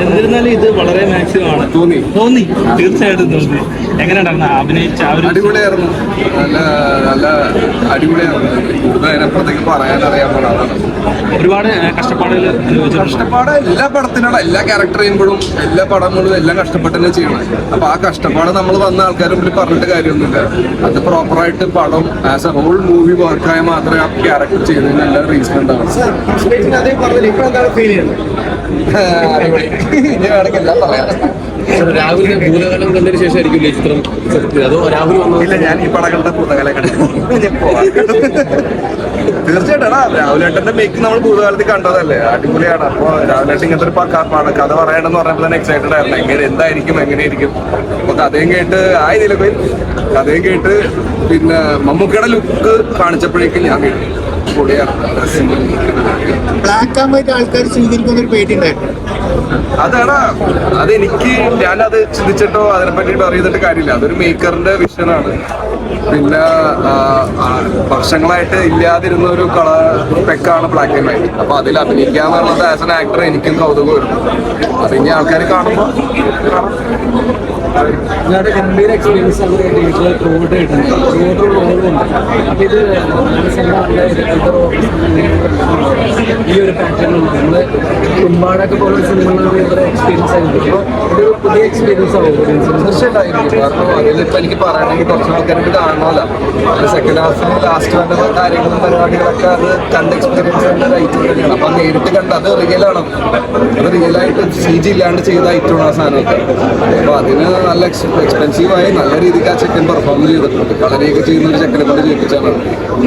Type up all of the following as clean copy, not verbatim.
എന്നിരുന്നാലും ഇത് വളരെ മാക്സിമം ആണ് തോന്നി തീർച്ചയായിട്ടും തോന്നി. എങ്ങനെയുണ്ടായിരുന്നു അഭിനയിച്ച ആ ഒരു? അടിപൊളിയായിരുന്നു, നല്ല നല്ല അടിപൊളിയായിരുന്നു. കൂടുതൽ അതിനപ്പുറത്തേക്ക് പറയാനറിയാൻ പാടാണ്. ഒരുപാട് കഷ്ടപ്പാടുകൾ കഷ്ടപ്പാട് എല്ലാ പടത്തിനാണ്, എല്ലാ ക്യാരക്ടർ ചെയ്യുമ്പോഴും എല്ലാ പടങ്ങളും എല്ലാം കഷ്ടപ്പെട്ട് തന്നെ ചെയ്യണം. അപ്പൊ ആ കഷ്ടപ്പാട് നമ്മൾ വന്ന ആൾക്കാരും കൂടി പറഞ്ഞിട്ട് കാര്യമൊന്നുമില്ല. അത് പ്രോപ്പറായിട്ട് പടം ആസ് എ ഹോൾ മൂവി വർക്കായ മാത്രമേ ആ ക്യാരക്ടർ ചെയ്യുന്നതിന് എല്ലാ റീസൺ ഉണ്ടാവും. ഇനി വേണമെങ്കിൽ എല്ലാം പറയാം. രാഹുലിന്റെ ഭൂതകാലം കണ്ടതിന് ശേഷമായിരിക്കും ചിത്രം അതോ രാഹുൽ ഇല്ല, ഞാൻ ഈ പടങ്ങളുടെ ഭൂതകാലം കണ്ടു. തീർച്ചയായിട്ടും രാഹുലേട്ടന്റെ മേക്കിംഗ് നമ്മൾ ഭൂതകാലത്തിൽ കണ്ടതല്ലേ, അടിപൊളിയാണ്. അപ്പൊ രാഹുലേട്ടൻ ഇങ്ങനത്തെ ഒരു കഥ പറയണമെന്ന് പറഞ്ഞപ്പോൾ തന്നെ എക്സൈറ്റഡ് ആയിരുന്നു. എന്തായിരിക്കും എങ്ങനെയായിരിക്കും. അപ്പൊ കഥയും കേട്ട് ഇതിൽ പോയി കഥയും കേട്ട് പിന്നെ മമ്മൂക്കയുടെ ലുക്ക് കാണിച്ചപ്പോഴേക്കും ഞാൻ കേട്ടു പൊളിയാണ്. ബ്ലാക്ക് ആൻഡ് വൈറ്റ് ആൾക്കാർ സ്വീകരിക്കുന്ന ഒരു പേടി ഉണ്ടായിരുന്നു. അതാണ് അതെനിക്ക്, ഞാനത് ചിന്തിച്ചിട്ടോ അതിനെ പറ്റിയിട്ട് അറിയുന്നിട്ട് കാര്യമില്ല. അതൊരു മേക്കറിന്റെ വിഷനാണ്. പിന്നെ വർഷങ്ങളായിട്ട് ഇല്ലാതിരുന്ന ഒരു പെക്കാണ് ബ്ലാക്ക് ആൻഡ് വൈറ്റ്. അപ്പൊ അതിൽ അഭിനയിക്കാന്നുള്ളത് ആസ് എൻ ആക്ടർ എനിക്കും കൗതുകം വരും. അത് ഇനി ആൾക്കാർ കാണുമ്പോൾ ഗംഭീര എക്സ്പീരിയൻസ് ത്രൂഔട്ട് കിട്ടുന്നുണ്ട്. അപ്പൊ ഇത് ഈ ഒരു പാറ്റേൺ നമ്മള് കുമ്പാടൊക്കെ പോലുള്ള സിനിമകളുടെ എക്സ്പീരിയൻസ് ആയിരുന്നു. അപ്പോൾ ഇതൊരു പുതിയ എക്സ്പീരിയൻസ് ആവും തീർച്ചയായിട്ടും. കാരണം അതിലിപ്പോ എനിക്ക് പറയണമെങ്കിൽ കുറച്ച് ആൾക്കാർക്ക് കാണണമല്ലോ. സെക്കൻഡ് ഹാഫിന് ലാസ്റ്റ് വന്ന കാര്യങ്ങളും പരിപാടികളൊക്കെ അത് കണ്ട എക്സ്പീരിയൻസ് ഐറ്റം തന്നെയാണ്. അപ്പൊ നേരിട്ട് കണ്ട അത് റിയലാണ്. അത് റിയലായിട്ട് CG ഇല്ലാണ്ട് ചെയ്ത ഐറ്റമാണ് ആ സാധനമൊക്കെ. അപ്പൊ അതിന് നല്ല എക്സ്പെൻസീവായി നല്ല രീതിക്ക് ആ ചെക്കൻ പെർഫോം ചെയ്തിട്ടുണ്ട്. കളരിയൊക്കെ ചെയ്യുന്ന ഒരു ചെക്കനെ കൊണ്ട് ചെയ്യിപ്പിച്ചാണ്.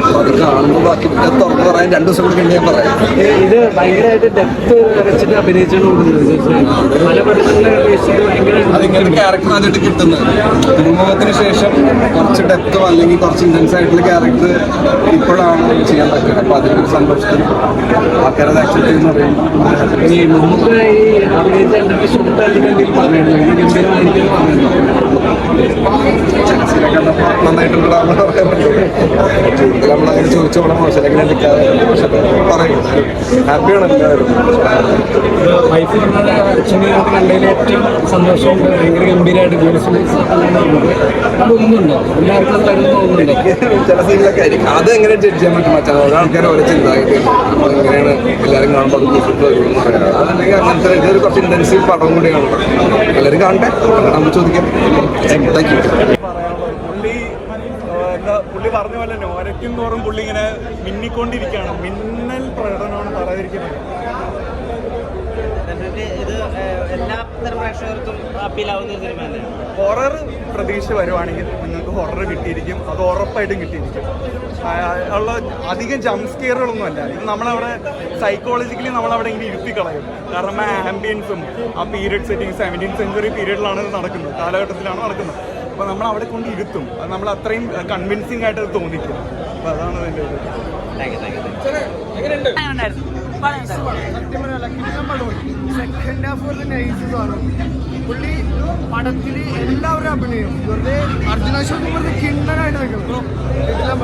അപ്പൊ അത് കാണുമ്പോൾ ബാക്കി തുറന്ന് പറയാൻ 2 ദിവസം കൂടി ഞാൻ പറയാം. ഇത് ഭയങ്കരമായിട്ട് ഡെപ്ത് വെച്ചിട്ട് അതിങ്ങനത്തെ ക്യാരക്ടർ ആദ്യമായിട്ട് കിട്ടുന്നത് കുടുംബത്തിന് ശേഷം കുറച്ച് ഡെപ്തോ അല്ലെങ്കിൽ കുറച്ച് ഇന്റൻസ് ആയിട്ടുള്ള ക്യാരക്ടർ ഇപ്പോഴാണ് ചെയ്യാൻ പറ്റുന്നത്. അപ്പൊ അതിനൊരു സന്തോഷത്തിൽ ആൾക്കാരത് ആക്സെപ്റ്റ് ചെയ്യുന്ന നന്നായിട്ടുള്ള നമ്മളങ്ങനെ ചോദിച്ചോളാം. മോശം എടുക്കാതെ പക്ഷെ പറയും ഹാപ്പിയാണ് എല്ലാവരും. കണ്ടതിൽ ഏറ്റവും സന്തോഷം ഭയങ്കര ഗംഭീരമായിട്ട് തോന്നുന്നുണ്ടോ? എല്ലാവർക്കും തോന്നുന്നുണ്ടോ? ചില സീനിലൊക്കെ ആയിരിക്കും. അത് എങ്ങനെ ജഡ്ജ് ചെയ്യാൻ പറ്റും? മച്ചാൽ ഒരാൾക്കാർ ഓരോ ചിന്തായിട്ട് അപ്പോൾ എങ്ങനെയാണ് എല്ലാവരും കാണുമ്പോൾ അത് കൂട്ടിട്ട് വരുമെന്ന് പറയാം. അതല്ലെങ്കിൽ അങ്ങനത്തെ ഇതൊരു കുറച്ച് ഇന്റൻസീവ് പടം കൂടിയാണ്. എല്ലാവരും കാണട്ടെ, നമുക്ക് ചോദിക്കാം. Thank you. പുള്ളി പറഞ്ഞ പോലെ തന്നെ ഒരയ്ക്കും തോറും പുള്ളി ഇങ്ങനെ മിന്നിക്കൊണ്ടിരിക്കുകയാണ്. മിന്നൽ പ്രകടനമാണ് പറയാതിരിക്കുന്നത്. ഇത് എല്ലാ തരം പ്രേക്ഷകർക്കും അപ്പീലാവുന്ന ഒരു സിനിമയല്ലേ? ഹൊറർ പ്രതീക്ഷ വരുവാണെങ്കിൽ നിങ്ങൾക്ക് ഹൊറർ കിട്ടിയിരിക്കും. അത് ഉറപ്പായിട്ടും കിട്ടിയിരിക്കും. ഉള്ള അധികം ജംപ് സ്കെയറുകളൊന്നുമല്ല. ഇത് നമ്മളവിടെ സൈക്കോളജിക്കലി നമ്മളവിടെ ഇങ്ങനെ ഇരുത്തിക്കളയും. കാരണം ആ ആംബിയൻസും ആ പീരിയഡ് സെറ്റിംഗ് 17th century പീരിയഡിലാണ് ഇത് നടക്കുന്നത്, കാലഘട്ടത്തിലാണ് നടക്കുന്നത്. അപ്പോൾ നമ്മൾ അവിടെ കൊണ്ട് ഇരുത്തും. അത് നമ്മൾ അത്രയും കൺവിൻസിങ് ആയിട്ട് അത് തോന്നിക്കും. അപ്പോൾ അതാണ് അതിൻ്റെ ഒരു സെക്കൻഡ് ഹാഫ് ഒരു നൈസ് ആണ്. പുള്ളി പടത്തിൽ എല്ലാവരും അഭിനയം വെറുതെ അർജുനാശോക്ക് വെറുതെ കിണ്ണനായിട്ട് നിൽക്കുന്നു.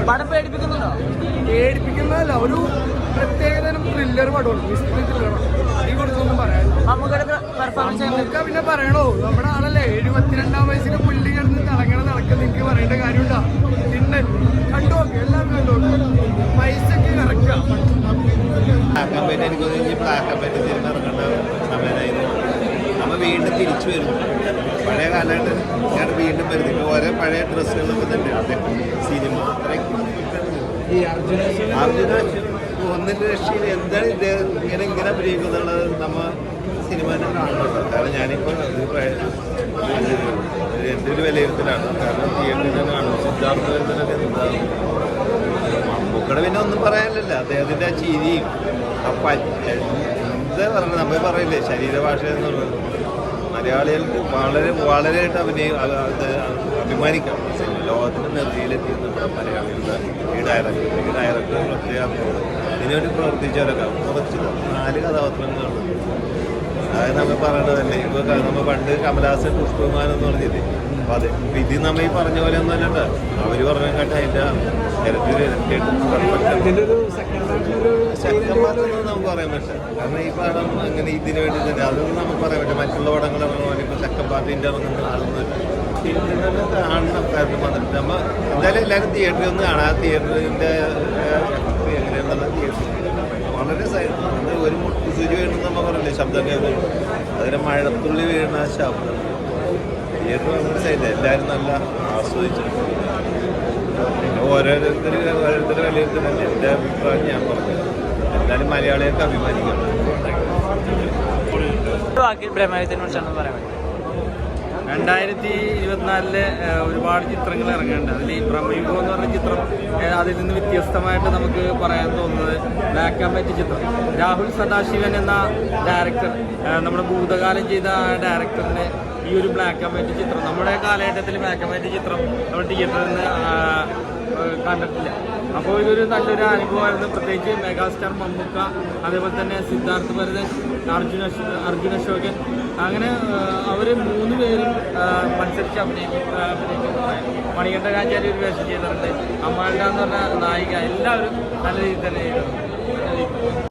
പടം പേടിപ്പിക്കുന്നുണ്ടോ? പേടിപ്പിക്കുന്നതല്ല, ഒരു പ്രത്യേകതരം ത്രില്ലർ പടമാണ്. മിസ്റ്ററി ത്രില്ലറാണ്. ഈ കൊടുത്തൊന്നും പറയാൻ നമുക്ക് പിന്നെ പറയണോ? നമ്മുടെ ആളല്ലേ 72ാം വയസ്സിൽ പുള്ളി കിടന്ന് നടക്കുന്ന നിങ്ങൾക്ക് പറയേണ്ട കാര്യമുണ്ടോ? പിന്നെ കണ്ടുനോക്ക്, എല്ലാം കണ്ടുനോക്ക്. പൈസക്ക് ഇറക്കാം. എനിക്ക് തോന്നി ബ്ലാക്ക് ആൻഡ് വൈറ്റ് സിനിമ ഇറങ്ങേണ്ട സമയമായിരുന്നു. നമ്മൾ വീണ്ടും തിരിച്ചു വരുന്നു. പഴയ കാലഘട്ടം ഞാൻ വീണ്ടും വരുന്നു. ഇപ്പോൾ ഓരോ പഴയ ഡ്രസ്സുകളൊക്കെ തന്നെ അതെ സിനിമ അർജുന ഒന്നിൻ്റെ രക്ഷയിൽ എന്താണ് ഇങ്ങനെ അഭിനയിക്കുന്നുള്ളത് നമ്മൾ സിനിമേനെ കാണുന്നുണ്ടോ? കാരണം ഞാനിപ്പോൾ എൻ്റെ ഒരു വിലയിരുത്തലാണ്. കാരണം തിയേറ്ററിൽ തന്നെ കാണും. സിദ്ധാർത്ഥ വരുന്നതിനൊക്കെ എന്താകും മമ്മൂക്കടെ പിന്നെ ഒന്നും പറയാനില്ലല്ലോ. അദ്ദേഹത്തിൻ്റെ ആ ചിരിയും എന്താ പറയുന്നത്, നമ്മൾ പറയില്ലേ ശരീരഭാഷ എന്നുള്ളത്. മലയാളികൾക്ക് വളരെയായിട്ട് അഭിമാനിക്കാം. ലോകത്തിൻ്റെ നെറുകയിലെത്തിയെന്നുള്ള മലയാളികളുടെ ഈ ഡയറക്ടർ പ്രത്യേകം ഇതിനുവേണ്ടി പ്രവർത്തിച്ചവരൊക്കെ കുറച്ച് 4 കഥാപാത്രങ്ങളുണ്ട്. ആ അത് നമ്മൾ പറയണതല്ലേ. ഇപ്പൊ നമ്മൾ പണ്ട് കമലഹാസൻ പുഷ്പവിമാനം എന്ന് പറഞ്ഞത്, അപ്പൊ അതെ ഇത് നമ്മ ഈ പറഞ്ഞ പോലെ ഒന്നും അല്ലട്ടോ. അവര് പറഞ്ഞേക്കാട്ടെ അതിന്റെ ഇതിന്റെ ഒരു സെക്കൻഡ് നമുക്ക് പറയാൻ പറ്റില്ല. കാരണം ഈ പടം അങ്ങനെ ഇതിന് വേണ്ടി തന്നെ അതൊന്നും നമുക്ക് പറയാൻ പറ്റില്ല. മറ്റുള്ള പടങ്ങൾ ഇറങ്ങുമ്പോൾ ഇപ്പൊ സെക്കൻഡ് പാർട്ടിന്റെ ഇറങ്ങുന്ന ആളൊന്നും കാണണം. കാരണം വന്നിട്ട് നമ്മ എന്തായാലും എല്ലാവരും തിയേറ്ററിൽ ഒന്ന് കാണാം. ആ തിയേറ്ററിന്റെ എങ്ങനെയാണെന്നുള്ള തിയേറ്റർ വളരെ ഒരു മുട്ടുസൂചി വീഴുന്ന നമ്മൾ പറയില്ലേ, ശബ്ദം കേൾക്കുന്നു. അതിന് മഴത്തുള്ളി വീഴുന്ന ആ ശബ്ദം തിയേറ്റർ വളരെ സൈഡ് എല്ലാവരും നല്ല ആസ്വദിച്ചു. പിന്നെ ഓരോരുത്തർ വിലയിരുത്തലല്ലേ എൻ്റെ അഭിപ്രായം ഞാൻ പറഞ്ഞു. എന്തായാലും മലയാളികൾക്ക് അഭിമാനിക്കണം. ബ്രഹ്മയുദ്ധത്തിനെ കുറിച്ചാണ് പറയാൻ പറ്റും. 2024 ഒരുപാട് ചിത്രങ്ങൾ ഇറങ്ങുന്നുണ്ട്. അതിൽ ഈ ബ്രഹ്മയുഗം എന്ന് പറഞ്ഞ ചിത്രം അതിൽ നിന്ന് വ്യത്യസ്തമായിട്ട് നമുക്ക് പറയാൻ തോന്നുന്നത് ബ്ലാക്ക് ആൻഡ് വൈറ്റ് ചിത്രം. രാഹുൽ സദാശിവൻ എന്ന ഡയറക്ടർ, നമ്മുടെ ഭൂതകാലം ചെയ്ത ആ ഡയറക്ടറിൻ്റെ ഈ ഒരു ബ്ലാക്ക് ആൻഡ് വൈറ്റ് ചിത്രം, നമ്മുടെ കാലഘട്ടത്തിൽ ബ്ലാക്ക് ആൻഡ് വൈറ്റ് ചിത്രം നമ്മൾ തിയേറ്ററിൽ നിന്ന് കണ്ടിട്ടില്ല. അപ്പോൾ ഇതൊരു നല്ലൊരു അനുഭവമായിരുന്നു. പ്രത്യേകിച്ച് മെഗാസ്റ്റാർ മമ്മൂക്ക, അതേപോലെ തന്നെ സിദ്ധാർത്ഥ് ഭരതൻ, അർജുന അശോകൻ, അങ്ങനെ അവർ 3 പേരും മത്സരിച്ച് അഭിനയിക്കും. മണികണ്ഠകാചാര്യ ഒരു വേഷം ചെയ്തിട്ടുണ്ട്. അമ്മാളുടെ എന്ന് പറഞ്ഞ നായിക, എല്ലാവരും നല്ല രീതിയിൽ തന്നെ ചെയ്തിട്ടുണ്ട്.